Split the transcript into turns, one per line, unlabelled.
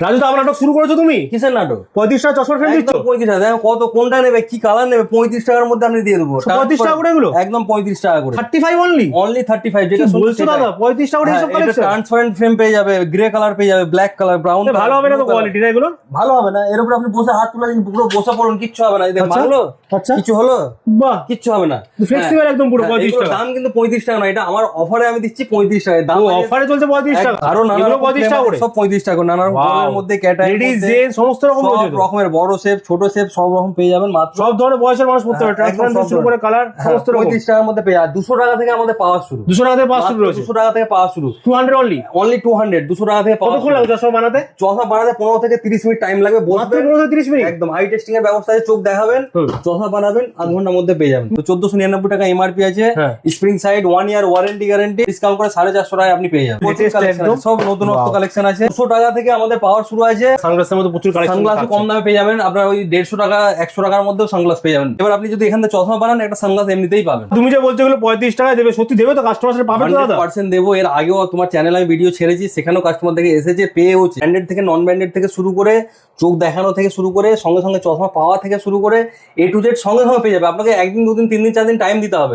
রাজু তো আবার নাটক শুরু করেছো তুমি?
কিসের নাটক?
35 টাকা চশমার ফ্রেম দিচ্ছ?
35 টাকা। দেখো কত, কোনটা নেবে, কি কালার নেবে, 35 টাকার মধ্যে আমি দিয়ে দেবো।
35 টাকা করে এগুলো?
একদম 35 টাকা করে।
35 অনলি?
অনলি 35, যেটা
কি বলছো দাদা, 35 টাকা করে এইসব কালেকশন?
ট্রান্সপারেন্ট ফ্রেম পেয়ে যাবে, গ্রে কালার পেয়ে যাবে, ব্ল্যাক কালার, ব্রাউন।
ভালো হবে না তো কোয়ালিটি না এগুলো?
ভালো হবে না, এর উপর আপনি বসে হাত তুলে দিন, পুরো বসে পড়ুন, কিচ্ছু হবে না। এই দেখ,
আচ্ছা।
মারলো,
আচ্ছা,
কিছু হলো?
বাহ,
কিচ্ছু হবে না,
ফ্লেক্সিবল একদম পুরো। 35 টাকা
দাম কিন্তু 35 টাকা না, এটা আমার অফারে আমি দিচ্ছি 35 টাকায়। দাম
অফারে চলছে 35 টাকা?
আরো নানা
এগুলো
রকম
35 টাকা করে?
সব 35 টাকা করে, নানা রকমের মধ্যে ক্যাটাগরি,
লেডিস জেন্টস সমস্ত রকম
সব রকমের, বড় শেপ, ছোট শেপ, সব রকম পেয়ে যাবেন মাত্র।
সব ধরনের বয়সের মানুষ পড়তে পারে, ট্রান্সপারেন্ট থেকে শুরু করে কালার সমস্ত রকম।
35 টাকার মধ্যে পেয়ে যাবে। 200 টাকা থেকে আমাদের পাওয়া শুরু।
200 টাকা থেকে পাওয়া শুরু রয়েছে?
200 টাকা থেকে পাওয়া শুরু।
200 অনলি?
অনলি 200, 200 টাকা থেকে পাওয়া।
কতক্ষণ লাগবে চশমা বানাতে?
চশমা বানাতে 15 থেকে 30 মিনিট টাইম লাগবে।
মাত্র 15 থেকে 30 মিনিট?
একদম আই টেস্টিং এর ব্যবস্থা আছে, চোখ দেখাবেন, চশমা বানাবেন, আধ ঘন্টার মধ্যে পেয়ে যাবেন। তো 1499 টাকা এমআরপি আছে।
হ্যাঁ।
Spring side 1 year warranty guarantee, discount করে 450 টাকায় আপনি পেয়ে যাবেন।
Latest একদম।
সব নতুনত্ব কালেকশন আছে। 200 টাকা থেকে আমাদের পাওয়ার শুরু আছে।
সানগ্লাসের মধ্যে প্রচুর কালেকশন।
সানগ্লাস কম দামে পেয়ে যাবেন, আপনার ওই 150 টাকা 100 টাকার মধ্যেও সানগ্লাস পেয়ে যাবেন। এবার আপনি যদি এখান থেকে চশমা বানান, একটা সানগ্লাস এমনিতেই পাবেন।
তুমি যে বলছো এগুলো 35 টাকায় দেবে, সত্যি দেবে তো? কাস্টমার সাথে পাবে তো দাদা?
100% দেবো। এর আগেও তোমার চ্যানেলে আমি ভিডিও ছেড়েছি, সেখানেও কাস্টমার থেকে এসেছে, পেয়েওছে। ব্র্যান্ডেড থেকে নন ব্র্যান্ডেড থেকে শুরু করে, চোখ দেখানো থেকে শুরু করে, সঙ্গে সঙ্গে চশমা পাওয়া থেকে শুরু করে, A to Z সঙ্গে সঙ্গে পেয়ে যাবে। আপনাকে একদিন, দুদিন, 3 দিন, 4 দিন টাইম দিতে হবে।